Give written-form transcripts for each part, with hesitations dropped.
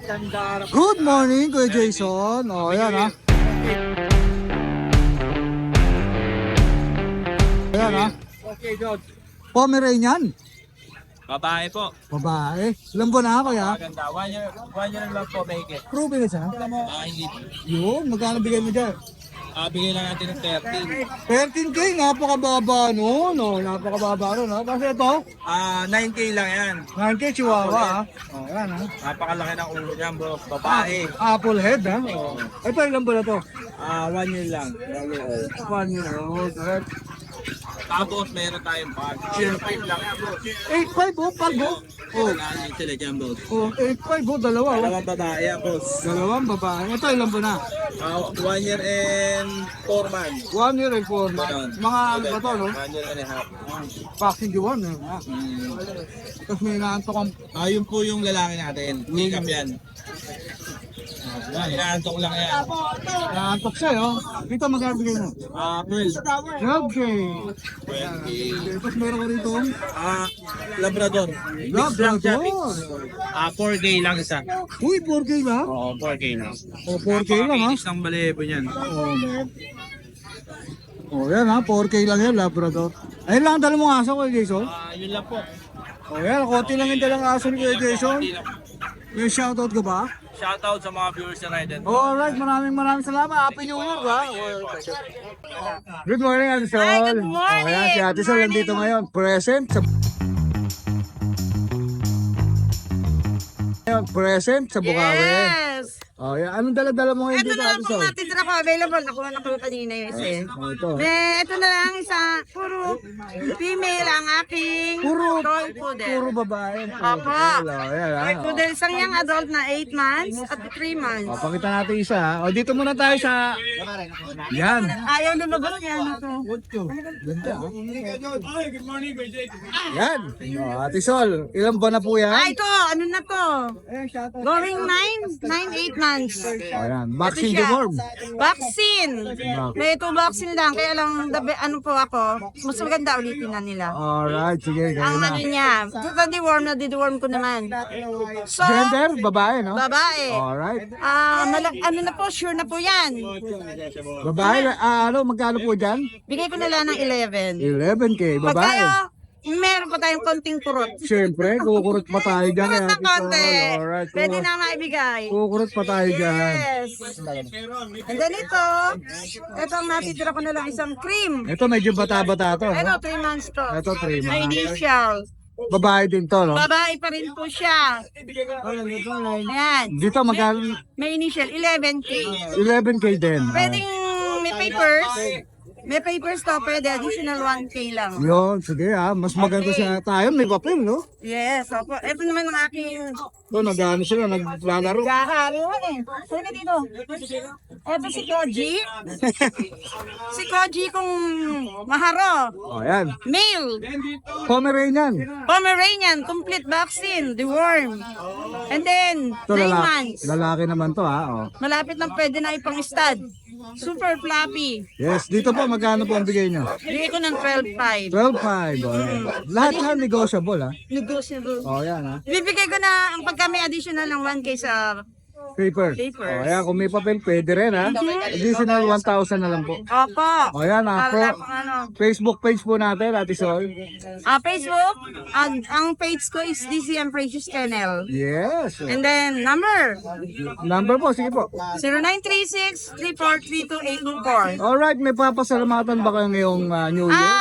Good morning, Kuya Jason. O, yan ha. Ayan ha. Okay, George. Pomeranian. Babae po. Babae. Ilan buwan na kuya? Maganda. One year lang po, make it. Proven na siya. Hindi. Yun, magkano bigay mo dyan? Bigay lang natin ng 30. 13K, napakababa no? No, napakababa no? Kasi ito, 9K lang yan. 9K chihuahua ha. O, yan ha. Napakalaki ng ulo niyan, bro. Babae. Apple head ha. O. Ito, ilan buwan na to? 1 year lang. 1 year old. Right? Tapos meron tayong pag. Share 5 lang yan, bro. 8.5 oh, palgo. Oh, Wala sila dyan, bro. oh 8.5 oh, dalawa oh. Dalawang babae yan, boss. Dalawang babae. Ito, ilan buwan na? 1 year and 4 months. 1 year and 4 months. Ganon. Mga ano ba to, no? 1 year and a half. Vaccine deworm eh. Ha? Tapos may inaantok ang Yun po yung lalaki natin. Pick up yan. Inaantok lang yan. inaantok siya, oh. Dito magkabigay mo. 12. 12K. 20. Tapos meron ko rito. Labrador. Labrador. 4K lang isa. Uy, 4K ba? Oo, 4K lang. O, 4K lang ha. Napakakinis ng balebo niyan. Oh, yan ha. 4K lang yan, Labrador. Ayun lang ang dala mong aso, Kuya Jason. Yun lang po. Oh, yan. Konti lang yung dalang aso ni Kuya Jason. May shoutout ka ba? Shoutout sa mga viewers na natin. Alright, maraming salamat. Happy New Year, ha? Good morning, Ate Sol. Hi, good morning. Oh, yan, si Ate Sol nandito ngayon. Present sa... Present sa Bukawi. Yes! Oh, yan. Anong dala-dala mo ngayon Ito dito, na Ate lang po Sol? natin ko available. Nakuha na ko kanina yung isa eh. Oh, ito. Ito na lang isa. Puro female ang aking toy poodle. Puro babae. Opo. Oh, yan, ha? Toy poodle. Isang young adult na 8 months at 3 months. Oh, pakita natin isa, ha? O, dito muna tayo sa... Yan. Ayaw lumabas niya na to. Ganda, ha? Yan. Oh, Ate Sol, ilang buwan na po yan? Ito. Ano na to? Going 9, 8 months. Oh, yan. Vaccine Ito siya. deworm. Vaccine. May ito vaccine lang. Kaya lang, ano po ako, mas maganda ulitin na nila. Alright, sige, Ang ganyan na. ano niya, na-deworm ko naman. So, Gender, babae, no? babae. Alright. Ano na po, sure na po yan. Babae, ano, magkano po dyan? Bigay ko na lang ng 11. 11K, Pag babae. kayo, meron pa tayong konting kurot. Siyempre, kukurot pa tayo dyan. Kurot kaya na Ate Sol. konti. Alright, Pwede na maibigay. kukurot pa tayo dyan. Yes. And then ito ang natitira ko na lang isang cream. Ito, medyo bata-bata to. Ito, No? 3 months to. Ito, 3 May months. initial. Babae din to, no? Babae pa rin po siya. Ayan. Dito, magkano? May initial, 11K. 11K din. Pwedeng may papers. May papers to, pwede additional 1K lang. Yun, sige ha. Mas maganda siya tayo. May papel, no? Yes, opo. Ito naman ang aking Ito, nag-ano sila, naglalaro. gahari. Sino dito? Ito si Koji. Si Koji kung maharo. O, yan. Male. Pomeranian. Pomeranian, complete vaccine, the worm. And then, Ito, 9 months. lalaki naman to, ha? O. Malapit lang pwede na ipang-stud. Super floppy. Yes, dito po, magkano po ang bigay nyo? Bigay ko ng 12.5. 12.5. O, yan. Lahat yan negotiable, ha? Negotiable. O, yan, ha? Bibigay ko na ang pagka may additional ng 1K sa Paper. Papers. O, yan, kung may papel, pwede rin, ha? Additional 1,000 na lang po. Opo. O, yan, ha? Para lang ano. Facebook page po natin, Ate Sol. Facebook, ang page ko is DCM Precious Kennel. Yes. And then, number, Number po, sige po. 0936-3432824. Alright, may papasalamatan ba kayo ngayong New Year?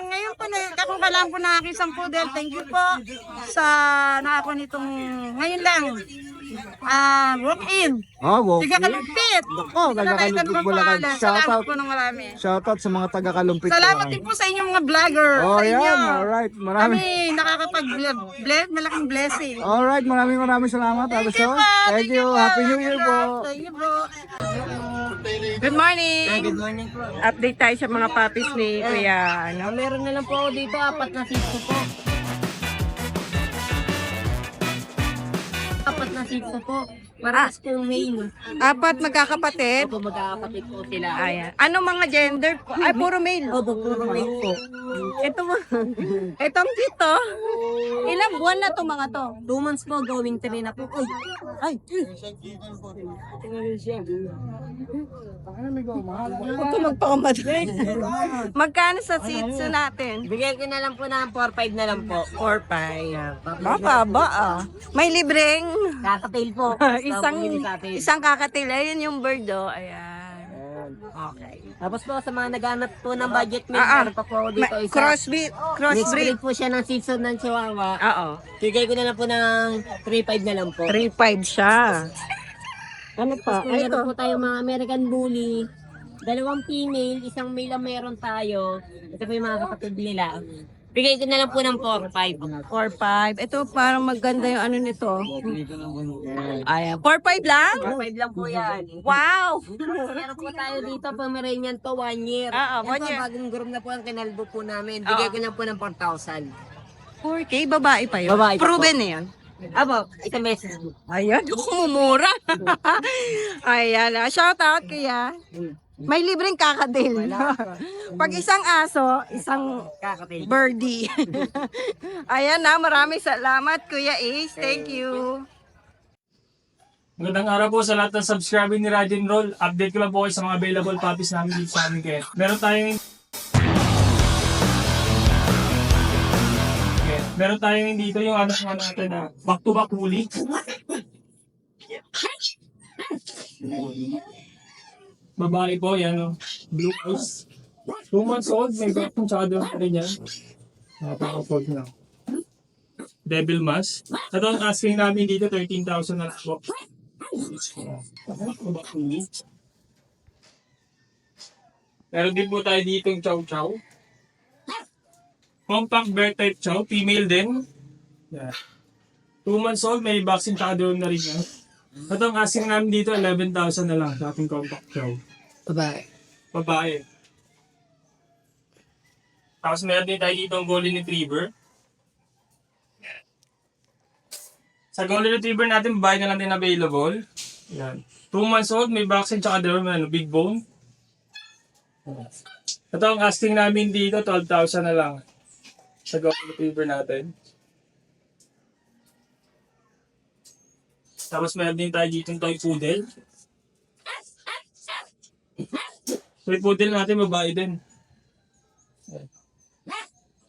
Ngayon po, kakukalaan po na aking isang poodle. Thank you po sa nakako nitong, ngayon lang, walk-in. Wow. Tiga kalumpit. Ako, taga-Kalumpit Bulacan. Salamat po ng marami. Shoutout sa mga taga-Kalumpit Salamat Bulacan. din po sa inyong mga vlogger. Oh, sa inyo. yan. Alright. Maraming. Kami nakakapag-bless, malaking blessing. Alright, maraming salamat. Ate Sol. Thank you. Happy New Year po. Thank you po. Good morning. Good morning po. Update tayo sa mga puppies ni Kuya. Meron na lang po ako dito, 4 na sito po. 4 na sito po. Parehas pong male. 4 magkakapatid. Opo, magkakapatid po sila. Ayan. Ano mga gender po? Ay, puro male. Opo, puro male po. Ito mo. Itong dito. Ilang buwan na to mga to? 2 months po, going 3 na po. Ay. Ay, Huwag ka magpakamadali. Magkano sa Shih Tzu natin? bigyan ko na lang po ng 4-5 na lang po. 4-5. Baba ah. May libreng Kakatail po. isang kakatail. Ayun yung bird oh. Ayan. Okay. Tapos po sa mga naghanap po ng budget meal, Ah, ah. meron pa po ako dito isa. Crossbreed. Mixed Crossbreed. breed po siya ng Shih Tzu ng Chihuahua. Oo. Bigay ko na lang po ng 3-5 na lang po. 3-5 siya. Ano pa? Tapos meron po tayo mga American Bully. 2 female, 1 male ang meron tayo. Ito po yung mga kapatid nila. Bigay ko na lang po ng 4-5. 4-5. Ito parang maganda yung ano nito. Ayan. 4-5 lang? 4-5 lang po yan. Wow! Meron po tayo dito, Pomeranian to 1 year. Oo, 1 Ito, year. bagong group na po ang kinalbo po namin. Bigay ko na po ng 4,000. 4K, babae pa yun. Babae pa Proven po. na yan. Abo, isang beses. Ayan, kumumura. Ayan, shout out kuya. May libreng kakadil. Pag isang aso, isang Kakatail. birdie. Ayan na, maraming salamat Kuya Ace. Thank you. Magandang araw po sa lahat ng subscriber ni Ride and Roll. Update ko lang po kayo sa mga available puppies namin dito sa amin kayo. Meron tayong dito yung ano natin na back-to-back woolly. Babae po, yan o. Blue eyes. 2 months old, may backong tsaka doon na rin yan. Napaka-fold na. Devil Mask. Ito ang asking namin dito, 13,000 na lang po. Back woolly. Meron din po tayo dito yung chow chow. Compact bear type chow, female din. Yeah. 2 months old, may vaccine tsaka doon na rin yan. Ito ang asking namin dito, 11,000 na lang sa ating compact chow. Babae. Babae. Tapos meron din tayo dito ang golden retriever. Sa golden retriever natin, babae na lang din available. Yan. 2 months old, may vaccine tsaka doon, big bone. Ito ang asking namin dito, 12,000 na lang. Sa golden retriever natin. Tapos meron din tayo dito toy poodle. Toy poodle natin, babae din.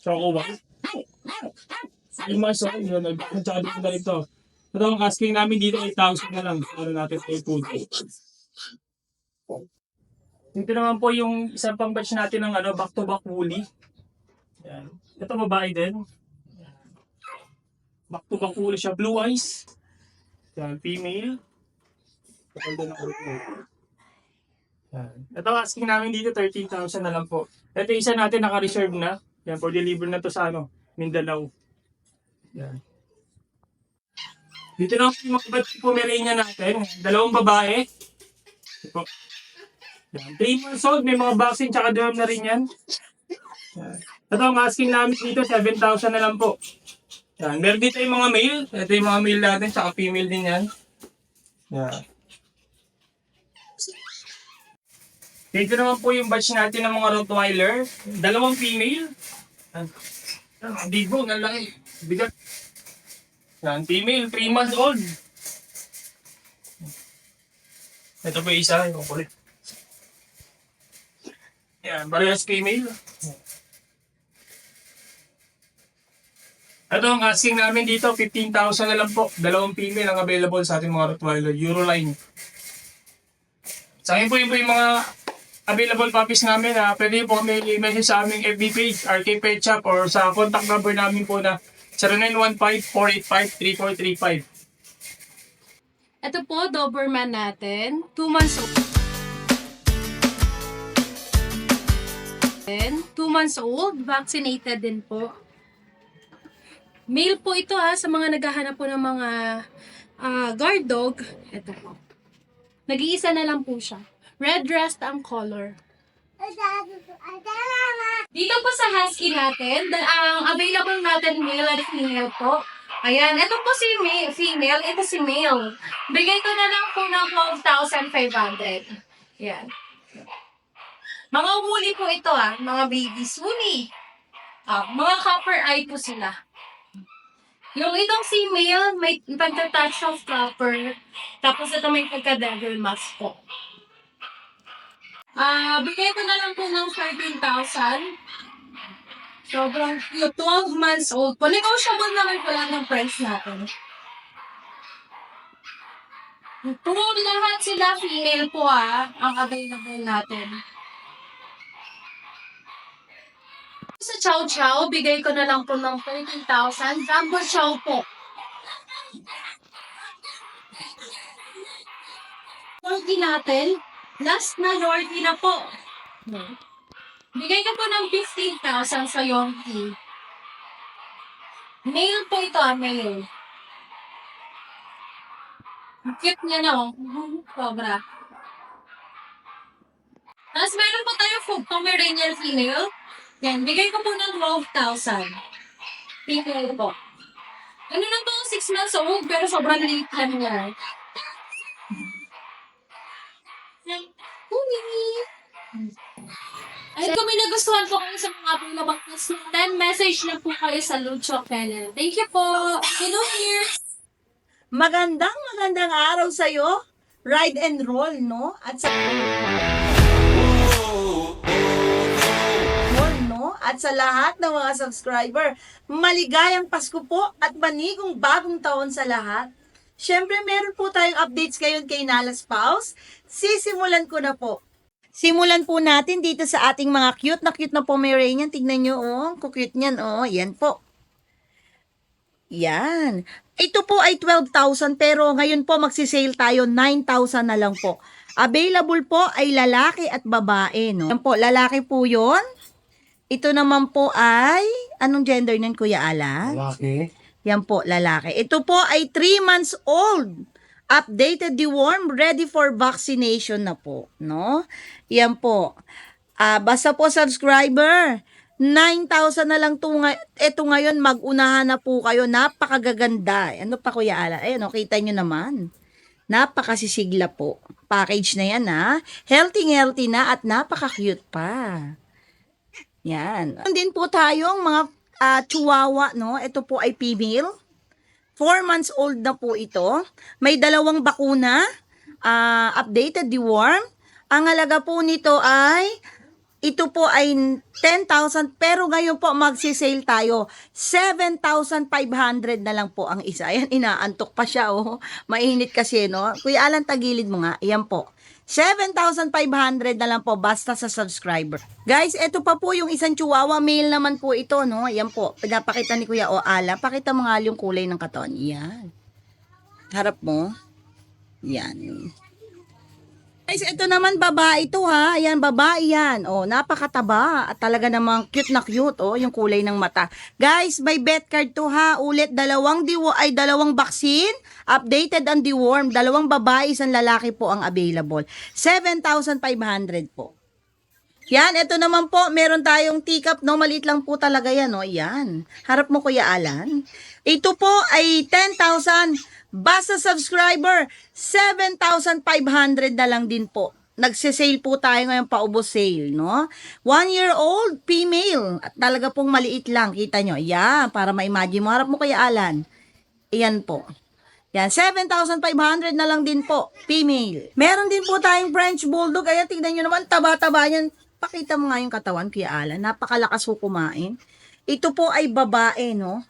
Choco White. 3 months old, yun. Nagpapachado ko na rito. Ito ang asking namin dito, 8,000 na lang. Ano natin toy poodle. Dito naman po yung isang pang batch natin ng back-to-back woolly. Yan. Ito babae din. Back-to-back woolly siya. Blue eyes. Yan, female. Ito na ulit mo. Yan. Ito asking namin dito 13,000 na lang po. Ito isa natin naka-reserve na. Yan, for deliver na to sa Mindanao. Yan. Dito na yung mga batch Pomeranian natin. 2 babae. Ito. Yan. 3 months old, may mga vaccine tsaka derm na rin yan. Yan. Ito ang asking namin dito 7,000 na lang po. Yan. Meron dito yung mga male. Ito yung mga male natin, tsaka female din yan. Yan. Dito naman po yung batch natin ng mga Rottweiler. 2 female. Yan. Yan. Bigo, ang laki. Bigat. Yan. Female, 3 months old. Ito po yung isa, yung kulit. Yan, parehas female. Ito ang asking namin dito, 15,000 na lang po. 2 female ang available sa ating mga Rottweiler Euroline. Sa akin po yung mga available puppies namin. Pwede po kami i-message sa aming FB page, RK Pet Shop, or sa contact number namin po na 0915-485-3435. Ito po, Doberman natin. 2 months old. 2 months old, vaccinated din po. Male po ito sa mga naghahanap po ng mga guard dog. Ito po. Nag-iisa na lang po siya. Red rest ang color. Dito po sa husky natin, ang available natin male at female po. Ayan, ito po si female, ito si male. Bigay ko na lang po ng 12,500. Ayan. Mga woolly po ito mga babies. Woolly. Mga copper eye po sila. Yung itong si male, may pagka-touch of copper. Tapos ito may pagka-devil mask po. Bigay ko na lang po ng 13,000. Sobrang cute. 12 months old po. Negotiable naman po lang ng price natin. Puro lahat sila female po ang available natin. Sa Chow Chow, bigay ko na lang po ng 13,000. Jumbo Chow po. Yorkie natin. Last na Yorkie na po. Bigay ko po ng 15,000 sa Yorkie. Male po ito male. Ang cute niya na Sobra. Tapos meron po tayo Pomeranian female. Yan, bigay ko po ng 12,000. Female po. Ano na to, 6 months old, pero sobrang liit lang niya. Ay, kung may nagustuhan po kayo sa mga pinabaktas natin, message na po kayo sa Lucho Kennel. Thank you po. Hello here. Magandang araw sa'yo. Ride and roll, no? At sa At sa lahat ng mga subscriber, maligayang Pasko po at manigong bagong taon sa lahat. Siyempre, meron po tayong updates ngayon kay Nala Spouse. Sisimulan ko na po. Simulan po natin dito sa ating mga cute na Pomeranian. Tignan nyo, cute niyan, yan po. Yan. Ito po ay 12,000 pero ngayon po magsisale tayo 9,000 na lang po. Available po ay lalaki at babae, no? Yan po, lalaki po yon. Ito naman po ay, anong gender nun, Kuya Alan? Lalaki. Yan po, lalaki. Ito po ay 3 months old. Updated, deworm, ready for vaccination na po, no? Yan po. Basta po subscriber, 9,000 na lang ito ngayon, mag-unahan na po kayo. Napakagaganda. Ano pa, Kuya Alan? Ayun, kita nyo naman. Napakasisigla po. Package na yan, Healthy na at napaka-cute pa. Yan. Meron din po tayong mga chihuahua, no? Ito po ay female. 4 months old na po ito. May 2 bakuna. Updated, deworm. Ang halaga po nito ay, ito po ay 10,000. Pero ngayon po magsisale tayo. 7,500 na lang po ang isa. Ayan, inaantok pa siya, Mainit kasi, no? Kuya Alan, tagilid mo nga. Ayan po. 7,500 na lang po basta sa subscriber. Guys, ito pa po yung isang chihuahua. Male naman po ito, no? Ayan po. Pinapakita ni Kuya Ala. Pakita mo nga yung kulay ng katawan. Yan. Harap mo. Yan. Guys, ito naman babae ito, Ayan, babae yan. Napakataba. At talaga namang cute na cute, yung kulay ng mata. Guys, may bet card to, Ulit, 2 vaccine. Updated and deworm. 2 babae, 1 lalaki po ang available. 7,500 po. Yan, ito naman po, meron tayong teacup, no? Maliit lang po talaga yan, Yan. Harap mo, Kuya Alan. Ito po ay 10,000. Basta subscriber, 7,500 na lang din po. Nagsisale po tayo ngayon, paubos sale, no? 1-year-old female. At talaga pong maliit lang, kita nyo. Yan, para ma-imagine mo. Harap mo, Kuya Alan. Ayan po. Yan, 7,500 na lang din po, female. Meron din po tayong French Bulldog. Ayan, tignan nyo naman, taba-taba yan. Pakita mo nga yung katawan, Kuya Alan. Napakalakas po kumain. Ito po ay babae, no?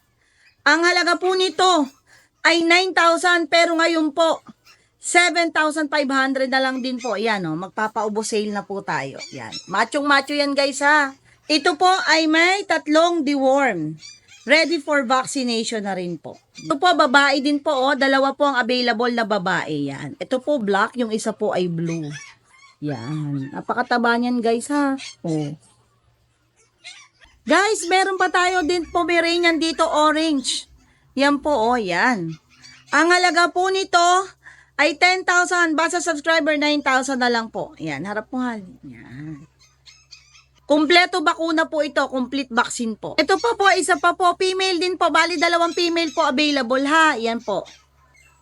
Ang halaga po nito ay 9,000, pero ngayon po, 7,500 na lang din po. Yan, magpapaubos sale na po tayo. Yan. Machong-macho yan, guys, Ito po ay may 3 deworm. Ready for vaccination na rin po. Ito po, babae din po, 2 po ang available na babae. Yan. Ito po, black. Yung isa po ay blue. Yan. Napakataba niyan, guys, Guys, meron pa tayo din Pomeranian dito, orange. Yan po, yan. Ang halaga po nito ay 10,000. Basta subscriber, 9,000 na lang po. Yan, harap mo, Yan. Kumpleto bakuna po ito, complete vaccine po. Ito pa po, isa pa po, female din po. Bali, 2 female po available ha. Yan po.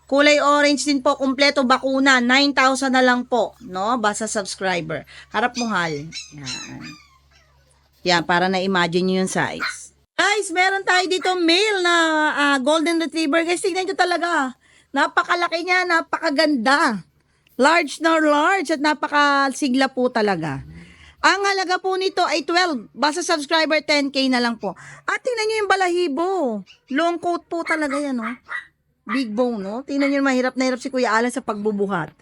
Kulay orange din po, kumpleto bakuna. 9,000 na lang po, no? Basta subscriber. Harap mo, Hal. Yan. Yan, para na-imagine nyo yung size. Guys, meron tayo dito male na golden retriever. Guys, tignan nyo talaga. Napakalaki niya, napakaganda. Large na large at napakasigla po talaga. Ang halaga po nito ay 12. Basta subscriber 10K na lang po. At tingnan nyo yung balahibo. Long coat po talaga yan, no? Big bone, no? Tingnan nyo, mahirap na hirap si Kuya Alan sa pagbubuhat.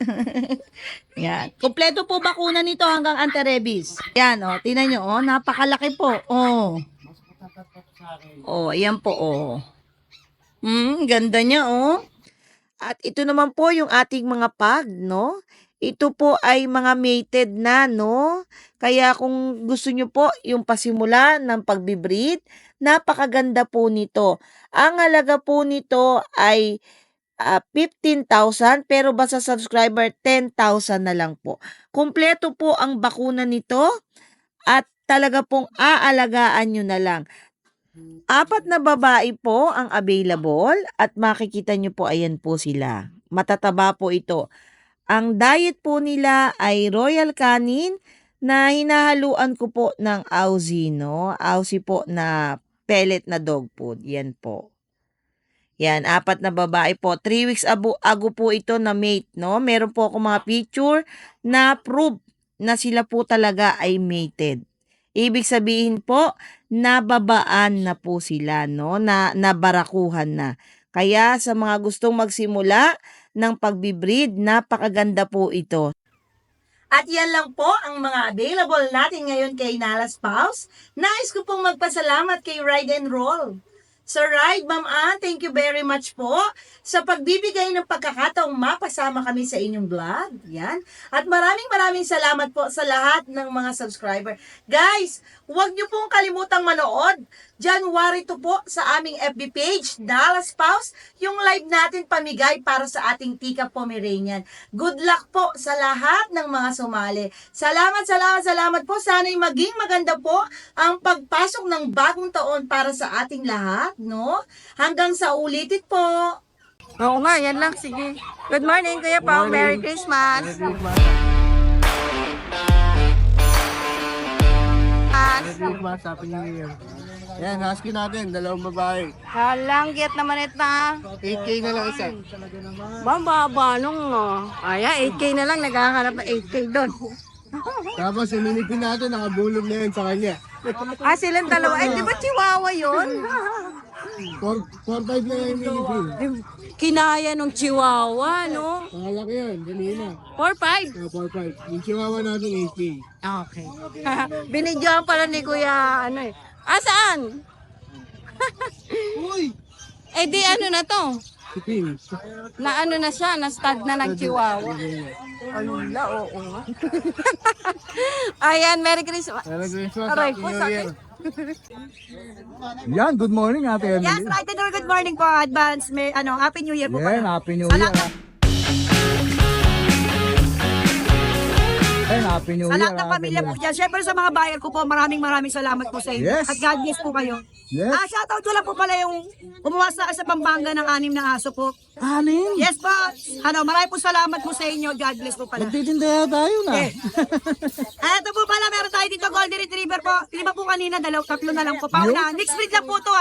Yan. Kompleto po bakuna nito hanggang anti-rabies. Yan, oh. Tingnan nyo, oh. Napakalaki po. Oh. Oh, ayan po, oh. Ganda niya, oh. At ito naman po yung ating mga pug, no? Ito po ay mga mated na, no? Kaya kung gusto nyo po yung pasimula ng pagbibreed, napakaganda po nito. Ang halaga po nito ay 15,000 pero basta subscriber 10,000 na lang po. Kumpleto po ang bakuna nito at talaga pong aalagaan nyo na lang. 4 na babae po ang available at makikita nyo po ayan po sila. Matataba po ito. Ang diet po nila ay Royal Canin na hinahaluan ko po ng Aussie, no? Aussie po na pellet na dog food. Yan po. Yan, 4 na babae po. 3 weeks ago po ito na mate, no? Meron po ako mga picture na proof na sila po talaga ay mated. Ibig sabihin po, nababaan na po sila, no? Nabarakuhan na. Kaya sa mga gustong magsimula ng pagbibreed, napakaganda po ito. At yan lang po ang mga available natin ngayon kay Nala Spouse. Nais ko pong magpasalamat kay Ride and Roll. Sir Ride, Ma'am Ann, thank you very much po sa pagbibigay ng pagkakataong mapasama kami sa inyong vlog. Yan. At maraming salamat po sa lahat ng mga subscriber. Guys, huwag niyo pong kalimutang manood. January 2 po sa aming FB page, Dallas Spouse, yung live natin pamigay para sa ating Tika Pomeranian. Good luck po sa lahat ng mga sumali. Salamat po. Sana'y maging maganda po ang pagpasok ng bagong taon para sa ating lahat, no? Hanggang sa ulitin po. Oo nga, yan lang. Sige. Good morning, Kuya Pao. Merry Christmas. Happy New Year. Yan, husky natin, 2 babae. Halanggit naman ito. 8K na lang isa. Baba nung, Aya, 8K na lang. Naghahanap ng 8K doon. Tapos yung minipin natin, nakabulog na yun sa kanya. Silang dalawa. Di ba chihuahua yun? 4-5 na yung minipin. Kinaya nung chihuahua, no? Pangalaki yun, ganina. 4-5. 4-5. Yung chihuahua natin, 8K. Okay. Binidyohan pala ni Kuya, saan? Uy! Di ano na to? Sipin. Na ano na siya, na stud na ng chihuahua. Alula, oo nga. Ayan, Merry Christmas. Merry Christmas, Aray Happy po, New sakit. Year. Yan, good morning, Ate Emily. Yes, right, Tenor, good morning po. Advance, Happy New Year po. Yan, Happy New Year. Yan, Happy New Sa Year. lahat ng pamilya po dyan. Siyempre sa mga bayan ko po, maraming salamat po sa inyo. Yes. At God bless po kayo. Yes. Shoutout ko lang po pala yung kumuha sa Pampanga ng 6 na aso po. Anin? Yes po. Maraming po salamat po sa inyo. God bless po pala. Nagtitinda tayo na. Ito po pala, meron tayo dito Golden Retriever po. 5 po kanina, 3 na lang po. Pauna. Mixed breed lang po to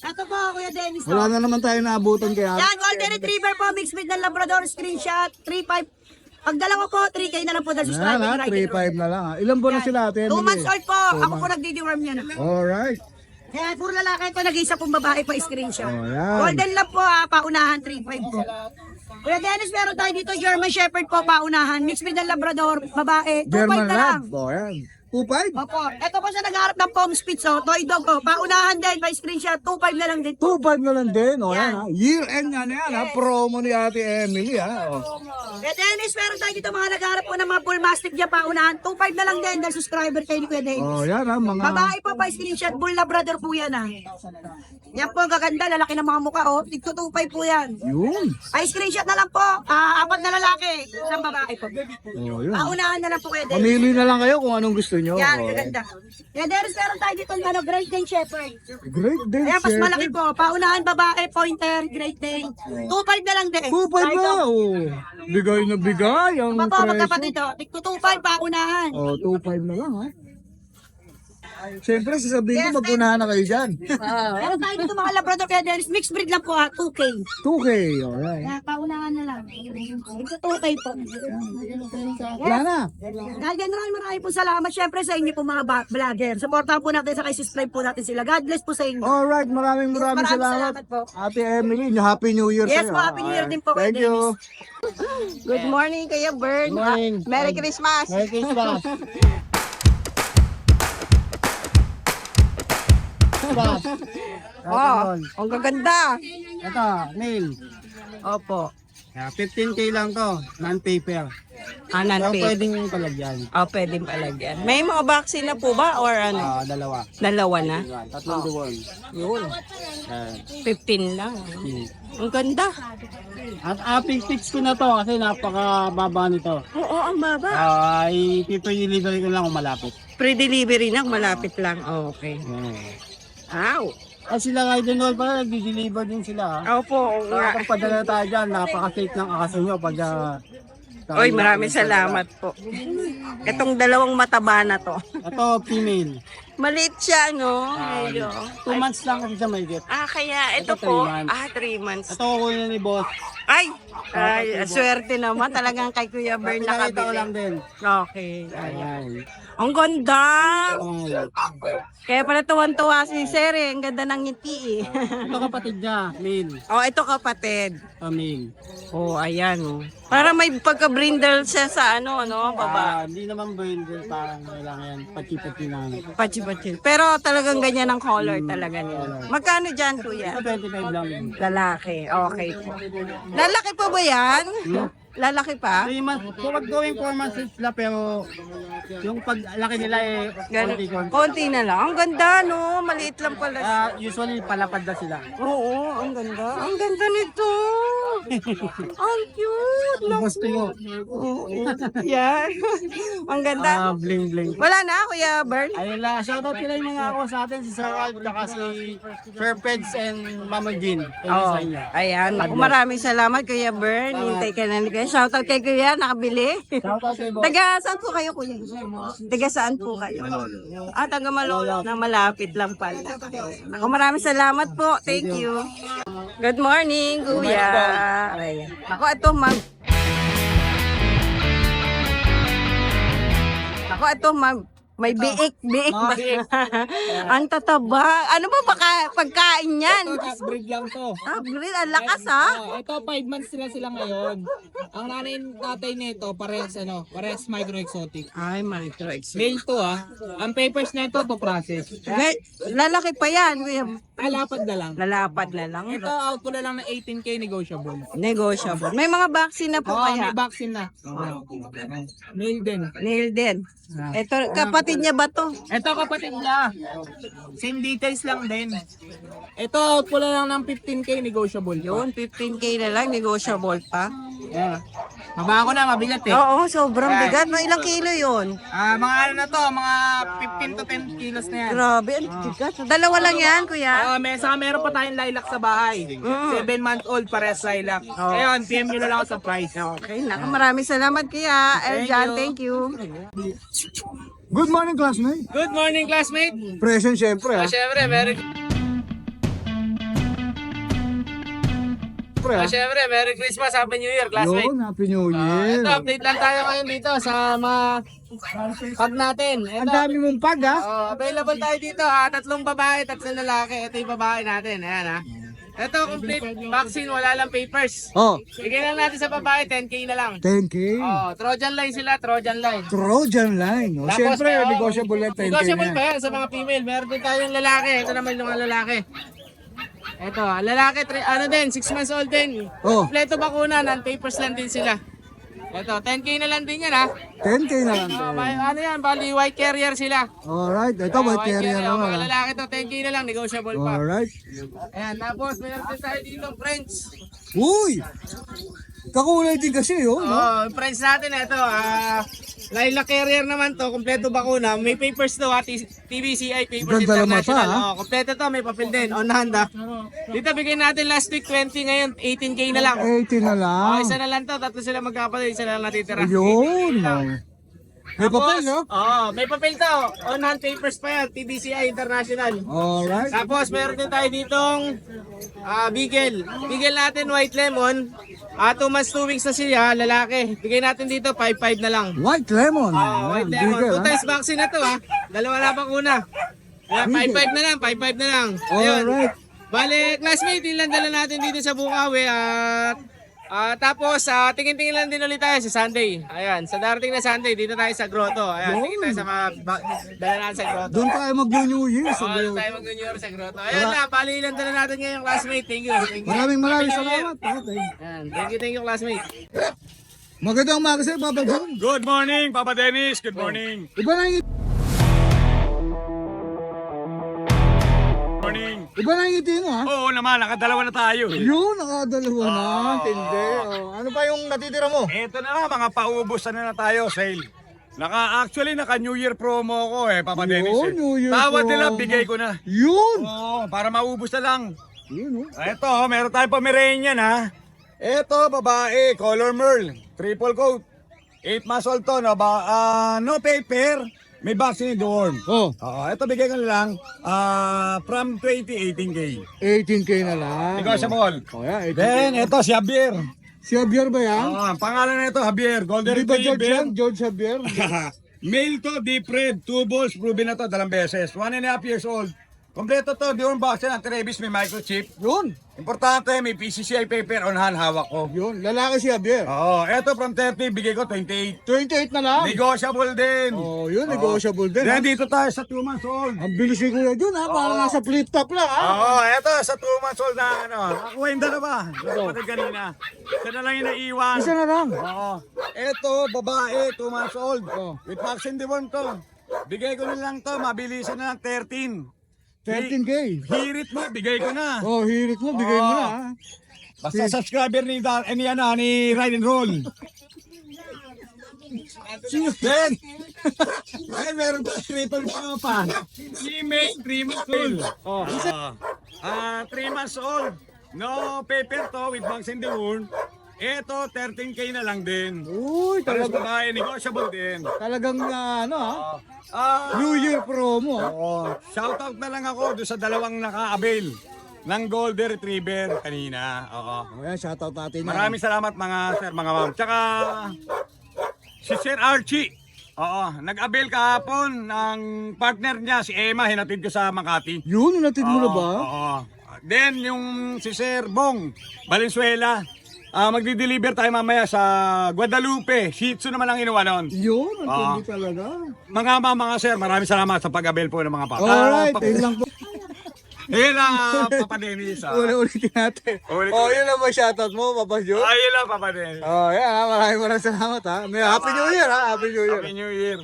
Ito po, Kuya Dennis. Wala na naman tayo naabutan kaya. Yan, Golden Retriever po. Mixed breed ng Labrador. Screenshot. 3.5. Pag dalawa po, 3K na lang po dahil Yan subscribe. ha, 3-5 na lang ha. Ilan buwan na sila, Ate 2 Emily? months old po. Ako po nagdi-deworm niya na. Alright. Kaya puro lalaki ito, nag-isa pong babae pa screenshot. Oh, yan. Golden lang po paunahan, 3.5 po. Kuya Dennis, meron tayo dito German Shepherd po, paunahan. Mixed breed ng Labrador, babae, 2.5 German na lang. Lab. Oh, yan. 2.5? Opo, ito po siya nag-harap ng Palm Spitz, toy dog, paunahan din, may screenshot, 2.5 na lang din. 2.5 na lang din. O, yan Yan. ha. Year end na yan ha. Promo ni Ate Emily ha. O. Kuya Dennis, meron tayo dito mga nag-harap po ng mga Bull Mastiff dyan, paunahan, 2.5 na lang din, dahil subscriber kayo ni Kuya Dennis. Oh, yan ha. Mga... Babae po pa screenshot, Bull Labrador po yan Yan po ang gaganda, lalaki ng mga mukha, tigto 2.5 po yan. Yun. Ay, screenshot na lang po. 4 na lalaki, isang babae po. Oh, yun. Paunahan na lang po kayo din. Pamili na lang kayo kung anong gusto nyo. Yan, Oh. gaganda. Kaya Dennis, meron tayo dito ano, Great Dane Shepherd. Great Dane Ayan, mas Shepherd. malaki po. Paunahan babae, pointer, Great Dane. 2.5 na lang din. 2.5 na. Oh. Bigay na bigay ang Papo, presyo. magkapatid to. Tigto 2.5 paunahan. Oh, 2.5 na lang ha. Siyempre, sasabihin ko mag-unahan na kayo dyan. Meron tayo dito mga Labrador kaya Dennis. Mixed breed lang po 2K. 2K. Alright. Kaya paunahan na lang. Tigto 2K po. Wala na. Dahil marami po salamat. Siyempre sa inyo po mga vlogger. Supportahan po natin sa subscribe po natin sila. God bless po sa inyo. Alright, maraming Maraming salamat. salamat po. Ate Emily, Happy New Year Yes sa'yo. po, Happy New Year din po kay Thank you. Good morning, Kuya Bird. Morning. Merry Christmas. Merry Christmas. Oh, ang gaganda. Ito, mail. Opo. 15K lang to, non-paper. Anan So, pa. pwedeng palagyan. Oh, pwedeng palagyan. May mga vaccine na po ba or ano? Dalawa. Dalawa na? Yan, tatlong deworm. Yun. Yan. 15 lang. Ang ganda. At fix ko na to kasi napakababa nito. Oo, ang baba. I-delivery ko lang kung malapit. Pre-delivery na, malapit lang. Oh, okay. Ow. Sila nga din all pala, nag-deliver din sila. Opo, oo nga. Kapag padala tayo dyan, napaka-safe ng akaso nyo pag... Oy, maraming salamat po. Itong dalawang mataba na to. Ito, female. Maliit siya, no? Medyo. 2 months lang kasi siya may get. Kaya ito Ito, 3 po. months. 3 months. Ito, kukunin ni boss. Ay, swerte naman. Talagang kay Kuya Bern Pinakita ko lang nakabili. din. Okay. Ayan. Ang ganda! Ayan. Kaya pala tuwan-tuwa si Sir eh. Ang ganda ng ngiti eh. Ito kapatid niya, male. Oh, ito kapatid. Male. Oh, ayan oh. Para may pagka-brindle siya sa ano, no? Baba. Hindi naman brindle, parang lang yan. Pati-pati na. Pachi-pachi. Pero talagang ganyan ang color talaga nila. Magkano dyan, Kuya? Ito 25 lang. Lalaki. Okay po. Lalaki pa ba yan? Lalaki pa? 3 months. Huwag going 4 months sila pero yung paglaki nila konti-konti. Konti na lang. Ang ganda, no? Maliit lang pala. Usually palapad na sila. Oo, ang ganda. Ang ganda nito. Ang cute. Gusto ko. Oo. Yan. Ang ganda. Bling bling. Wala na, Kuya Bern? Ayun lang, shoutout nila yung mga ako sa atin, si Sir Ralph, saka si Sir Peds and Mama Jean. Ayun Oh, sa inyo. ayan. Naku, maraming salamat, Kuya Bern. Hintay ka na ni Kuya. Shoutout kay Kuya, nakabili. Shoutout kay boss. Taga saan po kayo, Kuya? Taga saan po kayo? Taga Malolo. Na malapit lang pala. Ako, maraming salamat po. Thank you. Good morning, Kuya. Ayan. Ako, ito, ma'am. Ako, ito, ma'am. May biik ba? Ang tataba. Ano ba pagkain yan? Breed lang to. Breed, ang lakas ha. Ito 5 months sila ngayon. Ang tatay nito parehas micro exotic. Ay, micro-exo. Male to Ang papers na ito to process. Lalaki pa yan, Kuya. Alapad na lang. Lalapad na lang. Ito out ko na lang ng 18K negotiable. Negotiable. May mga vaccine na po kaya. May vaccine na. Male din. Nail din. Ito, kapatid niya ba to? Ito kapatid niya. Same details lang din. Ito out ko na lang ng 15K negotiable. Yun, 15K na lang, negotiable pa. Yeah. Mababa ko na, mabigat Oo, sobrang bigat. No, ilang kilo yun? Mga ano na to, mga 15 to 10 kilos na yan. Grabe, ang bigat. Dalawa lang yan, Kuya. Meron pa tayong lilac sa bahay. 7 months old, parehas lilac. Ngayon, PM nyo na lang ako sa price. Okay, naku, maraming salamat, Kuya. Eljan, thank you. Good morning, classmate. Good morning, classmate. Present syempre ha. Siyempre, Merry Christmas, Happy New Year, classmate. Yun, Happy New Year. Ito, update lang tayo ngayon dito sa mga pag natin. Ang dami mong pag ha. Available tayo dito tatlong babae, tatlong lalaki. Ito yung babae natin, ayan Ito, complete vaccine, wala lang papers. Oh, Bigyan lang natin sa babae, 10K na lang. 10K. Trojan line sila, Trojan line. Trojan line. Oh, Tapos, syempre, oh, negotiable yan 10K Negotiable na. pa yan sa mga female. Meron din tayong lalaki. Ito naman yung mga lalaki. Ito, lalaki, 6 months old din. Oh. Kompleto bakuna, non-papers lang din sila. Ito, 10K na lang din yan 10K na lang. Ano yan, bali white carrier sila. Alright, ito white carrier Mga naman ha. lalaki to, 10K na lang, negotiable pa. Alright. Ayan, tapos meron din tayo dito, French. Uy! Kakulay din kasi yun, no? Oh, price natin ito, Lilac Carrier naman to, kompleto bakuna. May papers to, TBCI papers Ganda naman international. pa, ha? Oh, kompleto to, may papel din, on hand ha. Dito bigay natin last week 20, ngayon 18K na lang. 80 na lang. Oh, isa na lang to, tatlo sila magkapatid, isa na lang natitira. Yun. 18K lang. May papel, no? Oo, may papel to. On hand papers pa yan, TBCI International. Alright. Tapos meron din tayo ditong Beagle. Beagle natin white lemon. 2 months 2 weeks na siya, lalaki. Bigay natin dito 5-5 na lang. White lemon. White Yan, lemon. bigger, 2 ha? times vaccine na to ha. Dalawa na bakuna. Kaya 5-5 na lang, 5-5 na lang. Ayun. Alright. Bale, classmate, ilan dala natin dito sa Bukawi at tapos, tingin-tingin lang din ulit tayo sa Sunday. Ayan, sa darating na Sunday, dito tayo sa Grotto. Ayan, tingin tayo sa mga dala natin sa Grotto. Doon tayo mag-New Year. Oo, doon tayo mag-New sa Grotto. Ayan na, bali ilan dala natin ngayon, classmate. Thank you. Thank you. Maraming Happy New Year. salamat. Okay. Ayan, thank you, classmate. Magandang umaga sa'yo, Papa John. Good morning, Papa Dennis. Good morning. Iba na yung Morning. Iba na yung ngiti mo, ha? Oo naman, nakadalawa na tayo. Yun, nakadalawa na. Tindi. Oh. Ano pa yung natitira mo? Ito na nga, mga paubos na tayo, sale. Actually, naka New Year promo ko Papa Dennis. Yun, New Year Tawad nila, promo. bigay ko na. Yun. Oo, para maubos na lang. Yun, oh. Ito, meron tayong Pomeranian ha. Ito, babae, color merl, triple coat. 8 months old to, no, no paper, may vaccine deworm. Oh, Ito bigay ko na lang, from 18K. 18K na lang. Ikaw sa mall. Oh, yeah, 18K. Then, ito si Javier. Si Javier ba yan? Ang pangalan na ito, Javier. Golden Di ba George Retriever. yan? George Javier? Male to, deep red, 2 balls, proven na to, 2 beses. 1.5 years old. Kompleto to, deworm vaccine, ang Travis, may microchip. Yun. Importante, may PCCI paper on hand, hawak ko. Yun, lalaki si Javier. Eto from 30, bigay ko 28. 28 na lang. Negotiable din. Oh, yun, negotiable din. Then ha? dito tayo sa 2 months old. Ang bilis ni Kuya Jun, ha? Parang nasa flip top lang, ha? Eto sa 2 months old na nakuha yung dalawa. Kapatid kanina. Isa na lang yung naiwan. Isa na lang. Eto, babae, 2 months old. Oh. With vaccine deworm to. Bigay ko na lang to, mabilisan na lang 13. 13K. Hirit mo, bigay ko na. Oh, hirit mo, bigay mo na, ha? Basta subscriber ni Ride and Roll. Then, ay meron pa triple pa. Female 3 months old. 3 months old. No paper to with vaccine deworm. Ito 13K na lang din. Uy, Pares talaga, babae, negotiable din. talagang, ano, ha? New Year promo, ha? Shoutout na lang ako doon sa dalawang naka-avail ng Golden Retriever kanina. Ayan, shoutout natin. Maraming salamat mga sir, mga ma'am. Tsaka si Sir Archie. Nag-avail kahapon ng partner niya, si Emma, hinatid ko sa Makati. Yun, natid mo na ba? Then yung si Sir Bong Valenzuela, magdi-deliver tayo mamaya sa Guadalupe. Shih Tzu naman ang inuwa nun. Yun, ang tindi talaga. Mga sir, maraming salamat sa pag-avail po ng mga papa. Alright, yun lang po. Yun lang, Papa Dennis. Ulitin natin. Yun lang ba shoutout mo, Papa Jun? Yun lang, Papa Dennis. Yan, ha? Maraming salamat, ha? May Happy New Year, ha? Happy New Year. Happy New Year.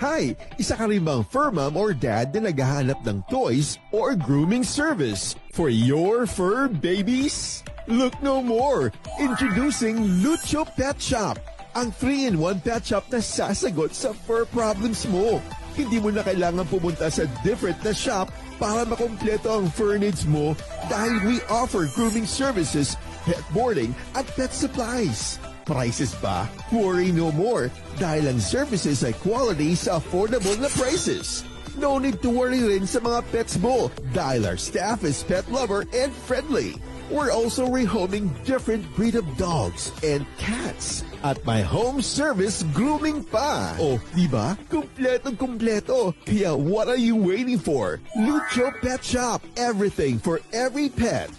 Hi! Isa ka rin bang fur mom or dad na naghahanap ng toys or grooming service for your fur babies? Look no more! Introducing Lucho Pet Shop, ang 3-in-1 pet shop na sasagot sa fur problems mo. Hindi mo na kailangan pumunta sa different na shop para makompleto ang fur needs mo dahil we offer grooming services, pet boarding at pet supplies. Prices ba? Worry no more dahil ang services ay quality sa affordable na prices. No need to worry rin sa mga pets mo dahil our staff is pet lover and friendly. We're also rehoming different breed of dogs and cats at my home service grooming pa. Oh, diba? Kumpletong-kumpleto. Kaya what are you waiting for? Lucho Pet Shop. Everything for every pet.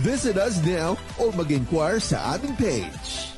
Visit us now or mag-inquire sa aming page.